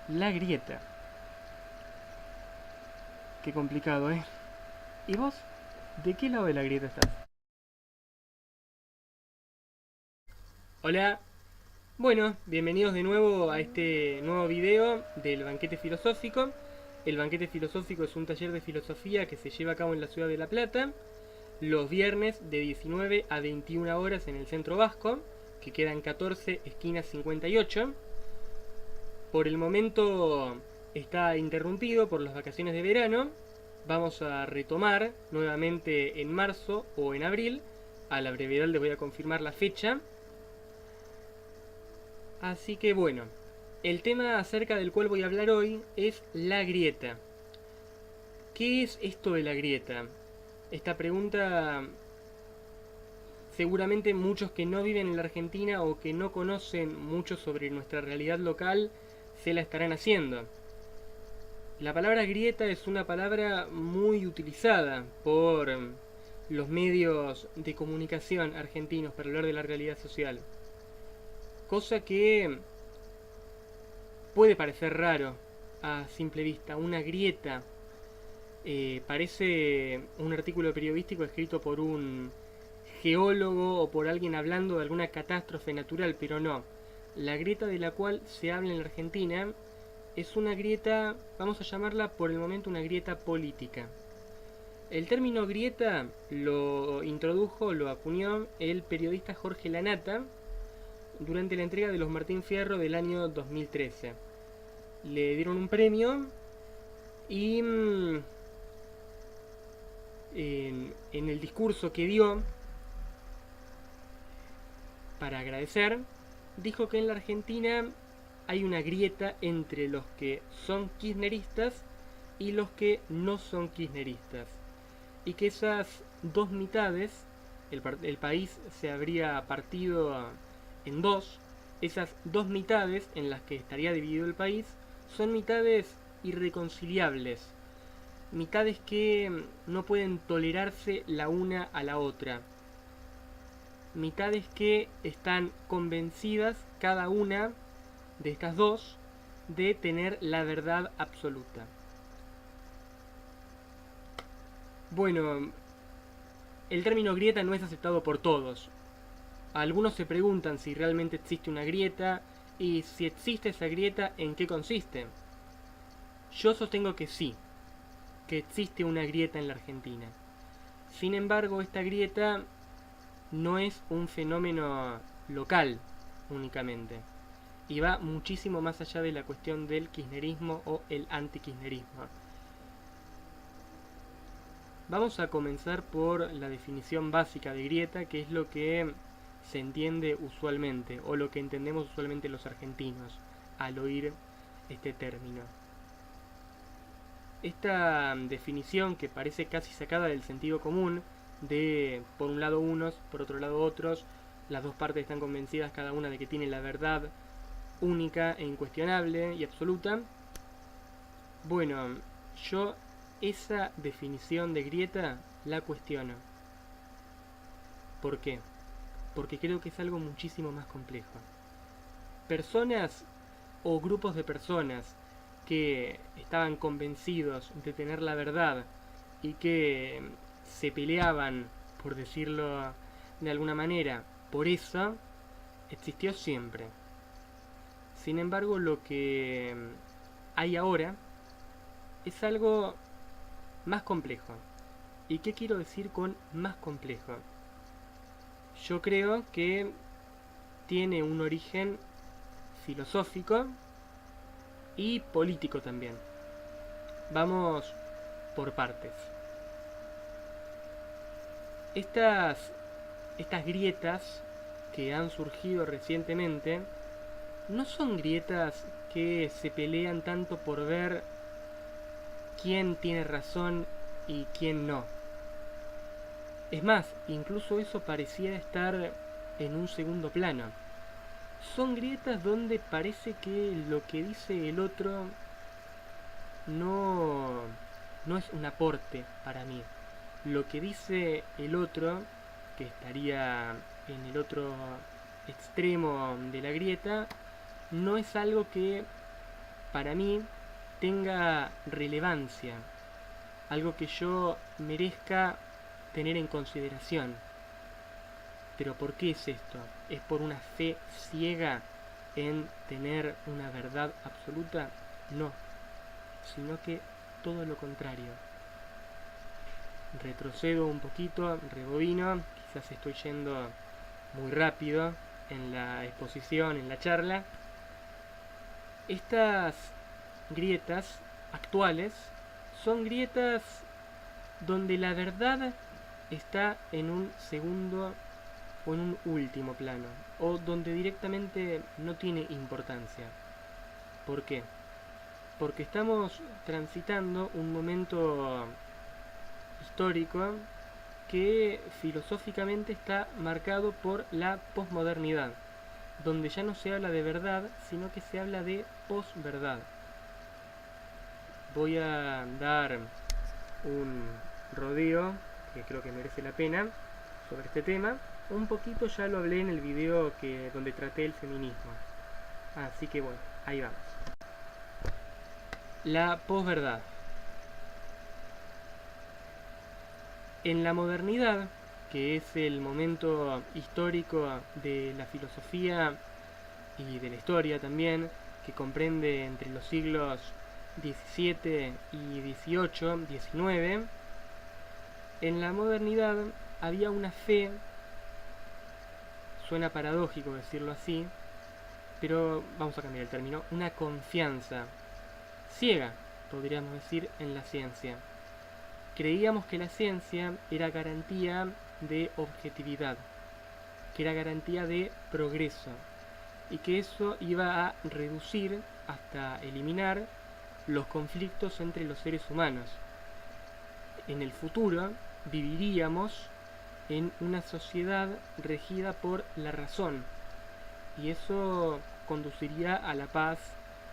La grieta. Qué complicado, ¿eh? ¿Y vos? ¿De qué lado de la grieta estás? Hola. Bueno, bienvenidos de nuevo a este nuevo video del banquete filosófico. El banquete filosófico es un taller de filosofía que se lleva a cabo en la ciudad de La Plata los viernes de 19 a 21 horas en el centro vasco, que queda en 14 esquinas 58. Por el momento está interrumpido por las vacaciones de verano. Vamos a retomar nuevamente en marzo o en abril. A la brevedad les voy a confirmar la fecha. Así que bueno, el tema acerca del cual voy a hablar hoy es la grieta. ¿Qué es esto de la grieta? Esta pregunta seguramente muchos que no viven en la Argentina o que no conocen mucho sobre nuestra realidad local se la estarán haciendo. La palabra grieta es una palabra muy utilizada por los medios de comunicación argentinos para hablar de la realidad social. Cosa que puede parecer raro a simple vista. Una grieta parece un artículo periodístico escrito por un geólogo o por alguien hablando de alguna catástrofe natural, pero no. La grieta de la cual se habla en la Argentina es una grieta, vamos a llamarla por el momento una grieta política. El término grieta lo introdujo, lo acuñó el periodista Jorge Lanata durante la entrega de los Martín Fierro del año 2013. Le dieron un premio y en el discurso que dio para agradecer, dijo que en la Argentina hay una grieta entre los que son kirchneristas y los que no son kirchneristas. Y que esas dos mitades, el país se habría partido en dos, esas dos mitades en las que estaría dividido el país son mitades irreconciliables, mitades que no pueden tolerarse la una a la otra, mitades que están convencidas cada una de estas dos de tener la verdad absoluta. Bueno, el término grieta no es aceptado por todos. Algunos se preguntan si realmente existe una grieta y si existe esa grieta, ¿en qué consiste? Yo sostengo que sí, que existe una grieta en la Argentina. Sin embargo, esta grieta no es un fenómeno local únicamente y va muchísimo más allá de la cuestión del kirchnerismo o el antikirchnerismo. Vamos a comenzar por la definición básica de grieta, que es lo que se entiende usualmente o lo que entendemos usualmente los argentinos al oír este término. Esta definición, que parece casi sacada del sentido común, de por un lado unos, por otro lado otros, las dos partes están convencidas cada una de que tiene la verdad única e incuestionable y absoluta. Bueno, yo esa definición de grieta la cuestiono. ¿Por qué? Porque creo que es algo muchísimo más complejo. Personas o grupos de personas que estaban convencidos de tener la verdad y que se peleaban, por decirlo de alguna manera, por eso existió siempre. Sin embargo, lo que hay ahora es algo más complejo. ¿Y qué quiero decir con más complejo? Yo creo que tiene un origen filosófico y político también. Vamos por partes. Estas grietas que han surgido recientemente no son grietas que se pelean tanto por ver quién tiene razón y quién no. Es más, incluso eso pareciera estar en un segundo plano. Son grietas donde parece que lo que dice el otro no, no es un aporte para mí. Lo que dice el otro, que estaría en el otro extremo de la grieta, no es algo que para mí tenga relevancia, algo que yo merezca tener en consideración. Pero ¿por qué es esto? ¿Es por una fe ciega en tener una verdad absoluta? No, sino que todo lo contrario. Retrocedo un poquito, rebobino, quizás estoy yendo muy rápido en la exposición, en la charla. Estas grietas actuales son grietas donde la verdad está en un segundo o en un último plano, o donde directamente no tiene importancia. ¿Por qué? Porque estamos transitando un momento histórico que filosóficamente está marcado por la posmodernidad, donde ya no se habla de verdad, sino que se habla de posverdad. Voy a dar un rodeo que creo que merece la pena sobre este tema. Un poquito ya lo hablé en el video donde traté el feminismo. Así que bueno, ahí vamos. La posverdad. En la modernidad, que es el momento histórico de la filosofía y de la historia también, que comprende entre los siglos XVII y XVIII, XIX, en la modernidad había una fe, suena paradójico decirlo así, pero vamos a cambiar el término, una confianza ciega, podríamos decir, en la ciencia. Creíamos que la ciencia era garantía de objetividad, que era garantía de progreso, y que eso iba a reducir hasta eliminar los conflictos entre los seres humanos. En el futuro viviríamos en una sociedad regida por la razón, y eso conduciría a la paz,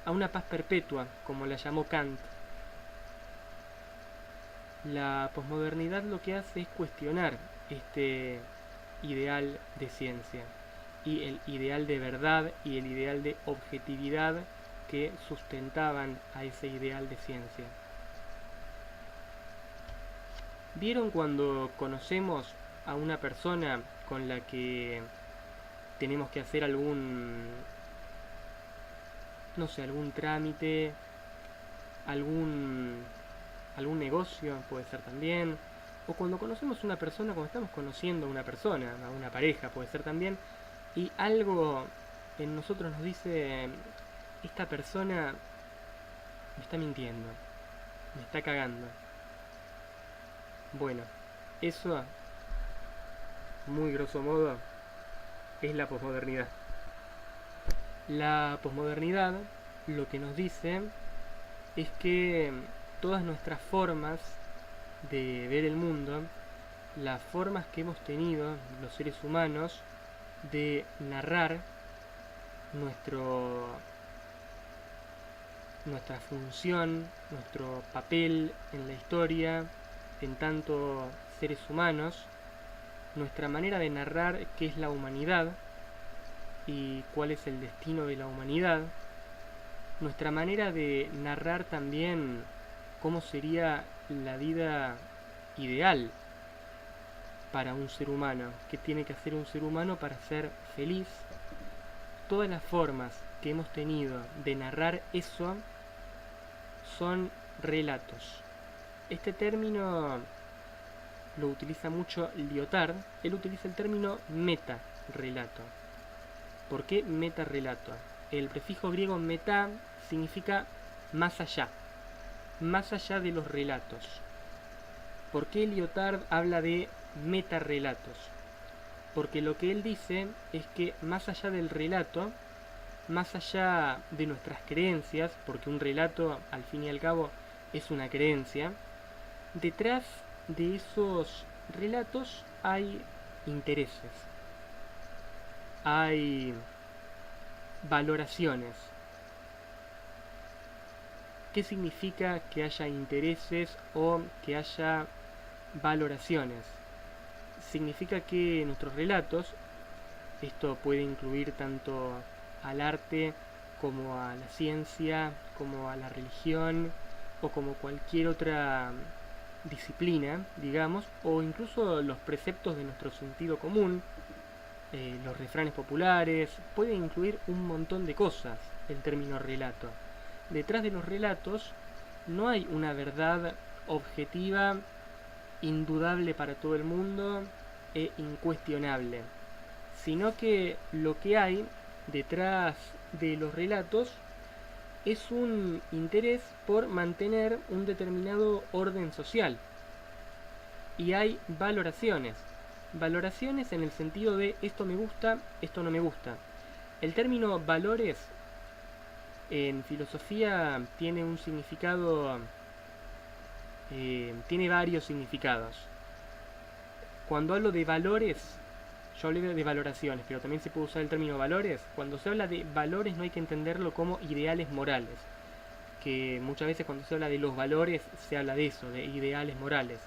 a una paz perpetua, como la llamó Kant. La posmodernidad lo que hace es cuestionar este ideal de ciencia y el ideal de verdad y el ideal de objetividad que sustentaban a ese ideal de ciencia. ¿Vieron cuando conocemos a una persona con la que tenemos que hacer algún trámite, algún negocio, puede ser también, o cuando conocemos a una persona, cuando estamos conociendo a una pareja, puede ser también, y algo en nosotros nos dice, esta persona me está mintiendo, me está cagando? Bueno, eso, muy grosso modo, es la posmodernidad. La posmodernidad lo que nos dice es que todas nuestras formas de ver el mundo, las formas que hemos tenido los seres humanos de narrar nuestra función, nuestro papel en la historia, en tanto seres humanos, nuestra manera de narrar qué es la humanidad y cuál es el destino de la humanidad, nuestra manera de narrar también cómo sería la vida ideal para un ser humano, qué tiene que hacer un ser humano para ser feliz. Todas las formas que hemos tenido de narrar eso son relatos. Este término lo utiliza mucho Lyotard. Él utiliza el término meta-relato. ¿Por qué meta-relato? El prefijo griego meta significa más allá de los relatos. ¿Por qué Lyotard habla de metarrelatos? Porque lo que él dice es que más allá del relato, más allá de nuestras creencias, porque un relato al fin y al cabo es una creencia, detrás de esos relatos hay intereses, hay valoraciones. ¿Qué significa que haya intereses o que haya valoraciones? Significa que nuestros relatos, esto puede incluir tanto al arte como a la ciencia, como a la religión o como cualquier otra disciplina, digamos, o incluso los preceptos de nuestro sentido común, los refranes populares, puede incluir un montón de cosas el término relato. Detrás de los relatos no hay una verdad objetiva, indudable para todo el mundo e incuestionable, sino que lo que hay detrás de los relatos es un interés por mantener un determinado orden social. Y hay valoraciones. Valoraciones en el sentido de esto me gusta, esto no me gusta. El término valores en filosofía tiene un significado, tiene varios significados. Cuando hablo de valores, yo hablé de valoraciones, pero también se puede usar el término valores. Cuando se habla de valores no hay que entenderlo como ideales morales, que muchas veces cuando se habla de los valores se habla de eso, de ideales morales.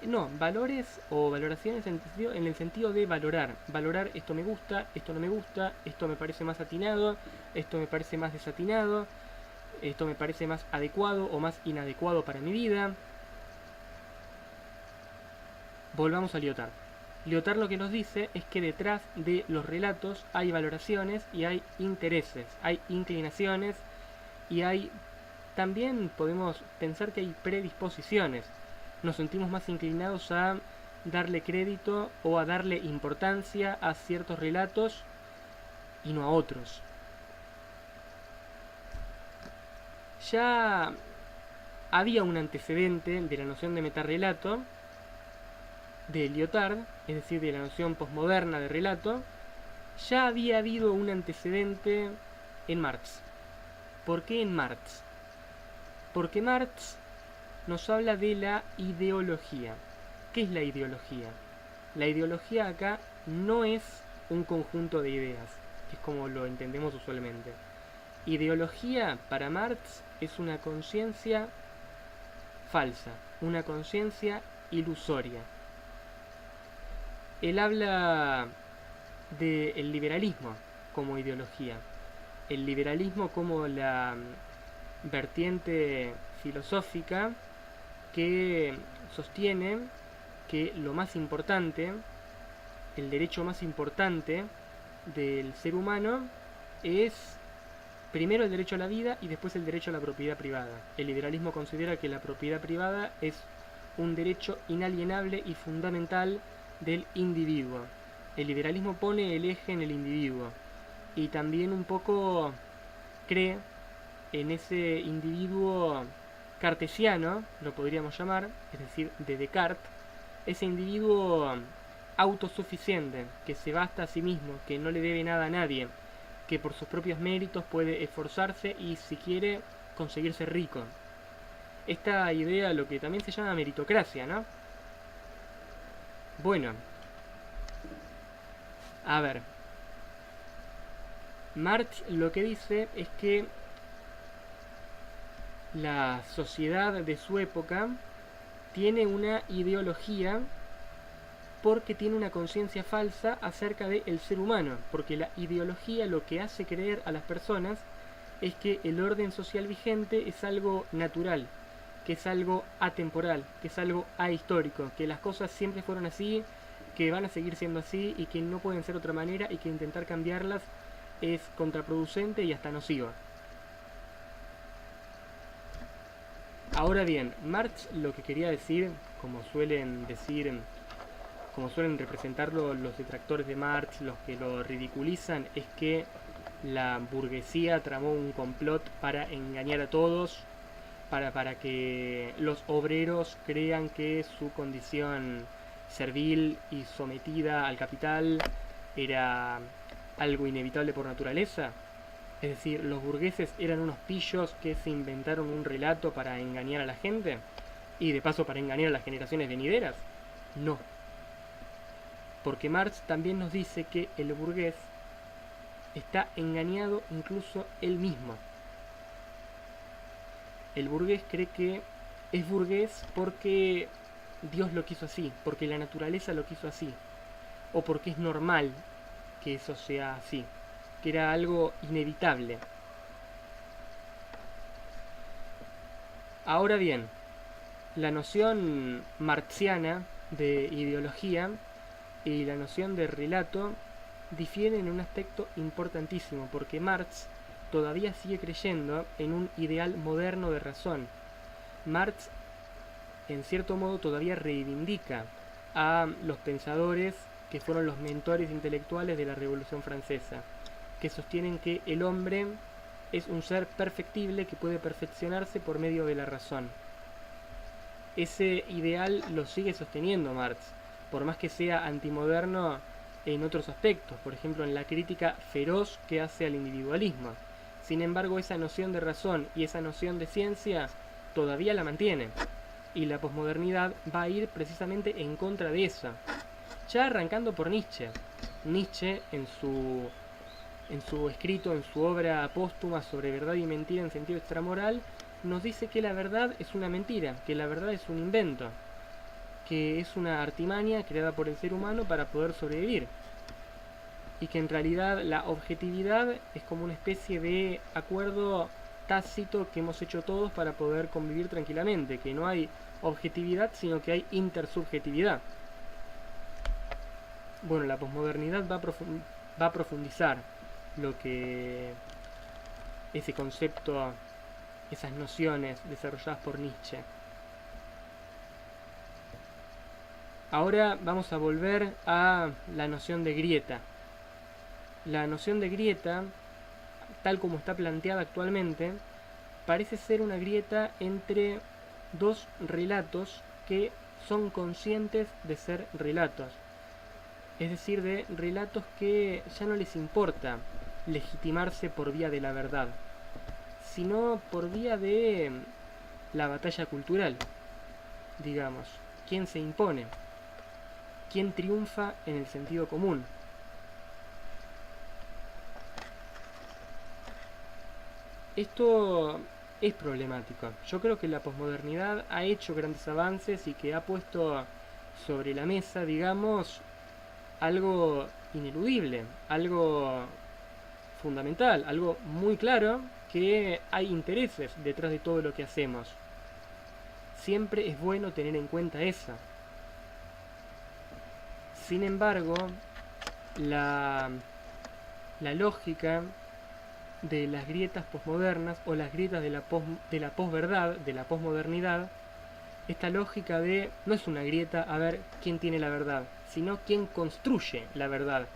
No, valores o valoraciones en el sentido de valorar. Valorar esto me gusta, esto no me gusta, esto me parece más atinado, esto me parece más desatinado, esto me parece más adecuado o más inadecuado para mi vida. Volvamos a Lyotard. Lyotard lo que nos dice es que detrás de los relatos hay valoraciones y hay intereses, hay inclinaciones y hay... También podemos pensar que hay predisposiciones. Nos sentimos más inclinados a darle crédito o a darle importancia a ciertos relatos y no a otros. Ya había un antecedente de la noción de metarrelato de Lyotard, es decir, de la noción posmoderna de relato. Ya había habido un antecedente en Marx. ¿Por qué en Marx? Porque Marx nos habla de la ideología. ¿Qué es la ideología? La ideología acá no es un conjunto de ideas, que es como lo entendemos usualmente. Ideología para Marx es una conciencia falsa, una conciencia ilusoria. Él habla del liberalismo como ideología, el liberalismo como la vertiente filosófica que sostiene que lo más importante, el derecho más importante del ser humano es primero el derecho a la vida y después el derecho a la propiedad privada. El liberalismo considera que la propiedad privada es un derecho inalienable y fundamental del individuo. El liberalismo pone el eje en el individuo y también un poco cree en ese individuo cartesiano, lo podríamos llamar, es decir, de Descartes, ese individuo autosuficiente, que se basta a sí mismo, que no le debe nada a nadie, que por sus propios méritos puede esforzarse y si quiere conseguirse rico. Esta idea lo que también se llama meritocracia, ¿no? Bueno, a ver, Marx lo que dice es que la sociedad de su época tiene una ideología porque tiene una conciencia falsa acerca del ser humano, porque la ideología lo que hace creer a las personas es que el orden social vigente es algo natural, que es algo atemporal, que es algo ahistórico, que las cosas siempre fueron así, que van a seguir siendo así y que no pueden ser de otra manera y que intentar cambiarlas es contraproducente y hasta nocivo. Ahora bien, Marx lo que quería decir, como suelen representarlo los detractores de Marx, los que lo ridiculizan, es que la burguesía tramó un complot para engañar a todos, para que los obreros crean que su condición servil y sometida al capital era algo inevitable por naturaleza. Es decir, los burgueses eran unos pillos que se inventaron un relato para engañar a la gente y de paso para engañar a las generaciones venideras. No. Porque Marx también nos dice que el burgués está engañado incluso él mismo. El burgués cree que es burgués porque Dios lo quiso así, porque la naturaleza lo quiso así, o porque es normal que eso sea así. que era algo inevitable. Ahora bien, la noción marxiana de ideología y la noción de relato difieren en un aspecto importantísimo, porque Marx todavía sigue creyendo en un ideal moderno de razón. Marx, en cierto modo, todavía reivindica a los pensadores que fueron los mentores intelectuales de la Revolución Francesa, que sostienen que el hombre es un ser perfectible que puede perfeccionarse por medio de la razón. Ese ideal lo sigue sosteniendo Marx, por más que sea antimoderno en otros aspectos, por ejemplo en la crítica feroz que hace al individualismo. Sin embargo, esa noción de razón y esa noción de ciencia todavía la mantiene, y la posmodernidad va a ir precisamente en contra de eso. Ya arrancando por Nietzsche. Nietzsche en su escrito, en su obra póstuma sobre verdad y mentira en sentido extramoral, nos dice que la verdad es una mentira, que la verdad es un invento, que es una artimaña creada por el ser humano para poder sobrevivir, y que en realidad la objetividad es como una especie de acuerdo tácito que hemos hecho todos para poder convivir tranquilamente, que no hay objetividad sino que hay intersubjetividad. Bueno, la posmodernidad va a profundizar lo que ese concepto, esas nociones desarrolladas por Nietzsche. Ahora vamos a volver a la noción de grieta. La noción de grieta, tal como está planteada actualmente, parece ser una grieta entre dos relatos que son conscientes de ser relatos. Es decir, de relatos que ya no les importa legitimarse por vía de la verdad, sino por vía de la batalla cultural, digamos. ¿Quién se impone? ¿Quién triunfa en el sentido común? Esto es problemático. Yo creo que la posmodernidad ha hecho grandes avances y que ha puesto sobre la mesa, digamos, algo ineludible, algo fundamental, algo muy claro, que hay intereses detrás de todo lo que hacemos. Siempre es bueno tener en cuenta eso. Sin embargo, la lógica de las grietas posmodernas o las grietas de la posverdad, de la posmodernidad, esta lógica de no es una grieta a ver quién tiene la verdad, sino quién construye la verdad,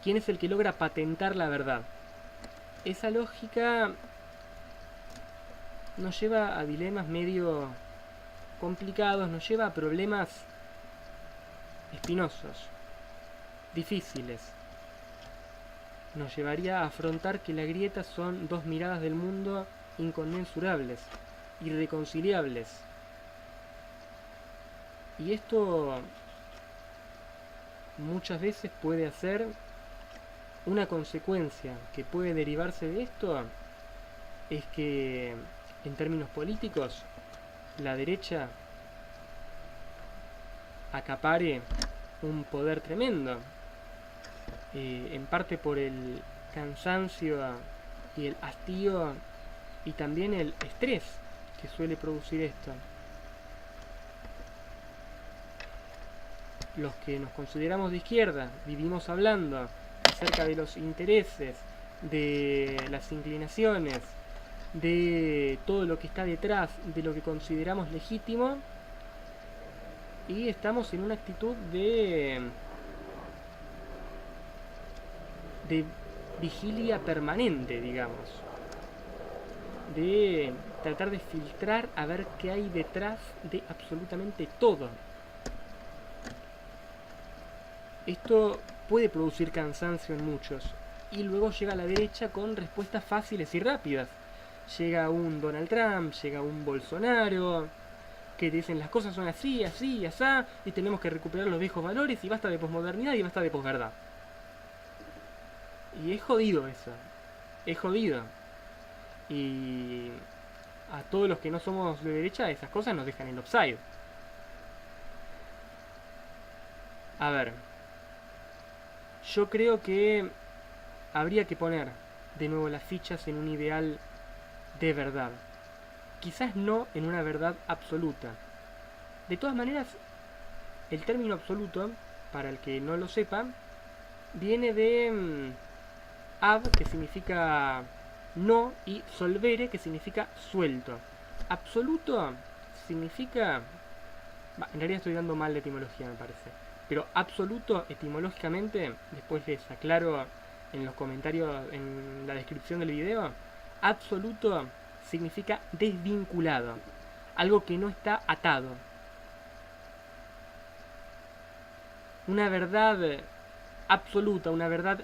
quién es el que logra patentar la verdad. Esa lógica nos lleva a dilemas medio complicados, nos lleva a problemas espinosos, difíciles. Nos llevaría a afrontar que la grieta son dos miradas del mundo inconmensurables, irreconciliables. Y esto muchas veces puede hacer una consecuencia que puede derivarse de esto, es que en términos políticos la derecha acapare un poder tremendo, en parte por el cansancio y el hastío y también el estrés que suele producir esto. Los que nos consideramos de izquierda vivimos hablando acerca de los intereses, de las inclinaciones, de todo lo que está detrás de lo que consideramos legítimo, y estamos en una actitud de vigilia permanente, digamos, de tratar de filtrar a ver qué hay detrás de absolutamente todo. Esto puede producir cansancio en muchos, y luego llega la derecha con respuestas fáciles y rápidas. Llega un Donald Trump, llega un Bolsonaro, que te dicen las cosas son así, así y asá, y tenemos que recuperar los viejos valores, y basta de posmodernidad y basta de posverdad. Y es jodido eso, es jodido. Y a todos los que no somos de derecha, esas cosas nos dejan en offside. A ver, yo creo que habría que poner de nuevo las fichas en un ideal de verdad. Quizás no en una verdad absoluta. De todas maneras, el término absoluto, para el que no lo sepa, viene de ab, que significa no, y solvere, que significa suelto. Absoluto significa... en realidad estoy dando mal de etimología, me parece. Pero absoluto, etimológicamente, después les aclaro en los comentarios, en la descripción del video, absoluto significa desvinculado. Algo que no está atado. Una verdad absoluta, una verdad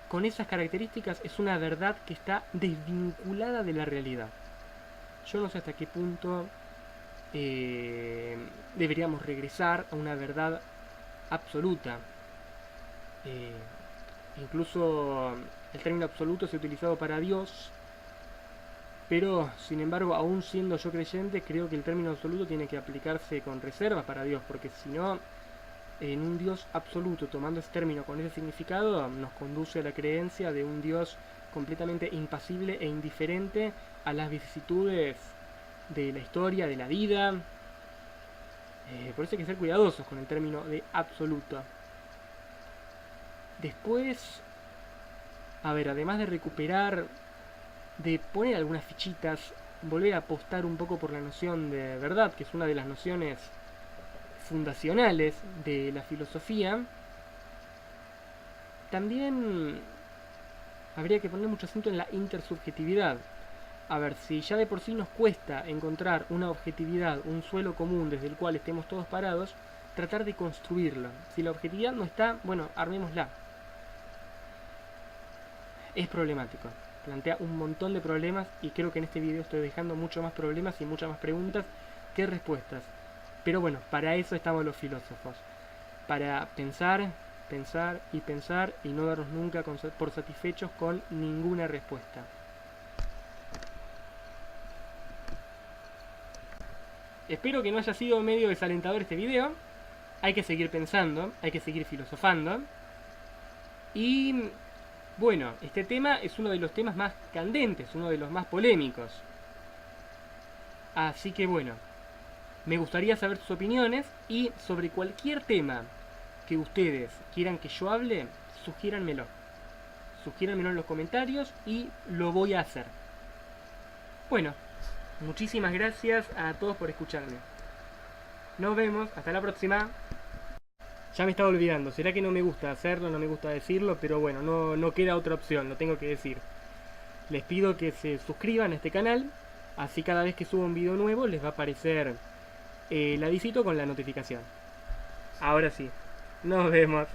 con esas características, es una verdad que está desvinculada de la realidad. Yo no sé hasta qué punto deberíamos regresar a una verdad absoluta. Incluso el término absoluto se ha utilizado para Dios, pero sin embargo, aún siendo yo creyente, creo que el término absoluto tiene que aplicarse con reservas para Dios, porque si no, en un Dios absoluto, tomando ese término con ese significado, nos conduce a la creencia de un Dios completamente impasible e indiferente a las vicisitudes de la historia, de la vida. Por eso hay que ser cuidadosos con el término de absoluto. Después, a ver, además de recuperar, de poner algunas fichitas, volver a apostar un poco por la noción de verdad, que es una de las nociones fundacionales de la filosofía, también habría que poner mucho acento en la intersubjetividad. A ver, si ya de por sí nos cuesta encontrar una objetividad, un suelo común desde el cual estemos todos parados, tratar de construirlo. Si la objetividad no está, bueno, armémosla. Es problemático, plantea un montón de problemas y creo que en este video estoy dejando mucho más problemas y muchas más preguntas que respuestas. Pero bueno, para eso estamos los filósofos, para pensar, pensar y pensar y no darnos nunca por satisfechos con ninguna respuesta. Espero que no haya sido medio desalentador este video. Hay que seguir pensando, hay que seguir filosofando. Y bueno, este tema es uno de los temas más candentes, uno de los más polémicos. Así que bueno, me gustaría saber sus opiniones y sobre cualquier tema que ustedes quieran que yo hable, sugiéranmelo. Sugiéranmelo en los comentarios y lo voy a hacer. Bueno, muchísimas gracias a todos por escucharme. Nos vemos, hasta la próxima. Ya me estaba olvidando, será que no me gusta hacerlo, no me gusta decirlo, pero bueno, no queda otra opción, lo tengo que decir. Les pido que se suscriban a este canal, así cada vez que suba un video nuevo les va a aparecer el avisito con la notificación. Ahora sí, nos vemos.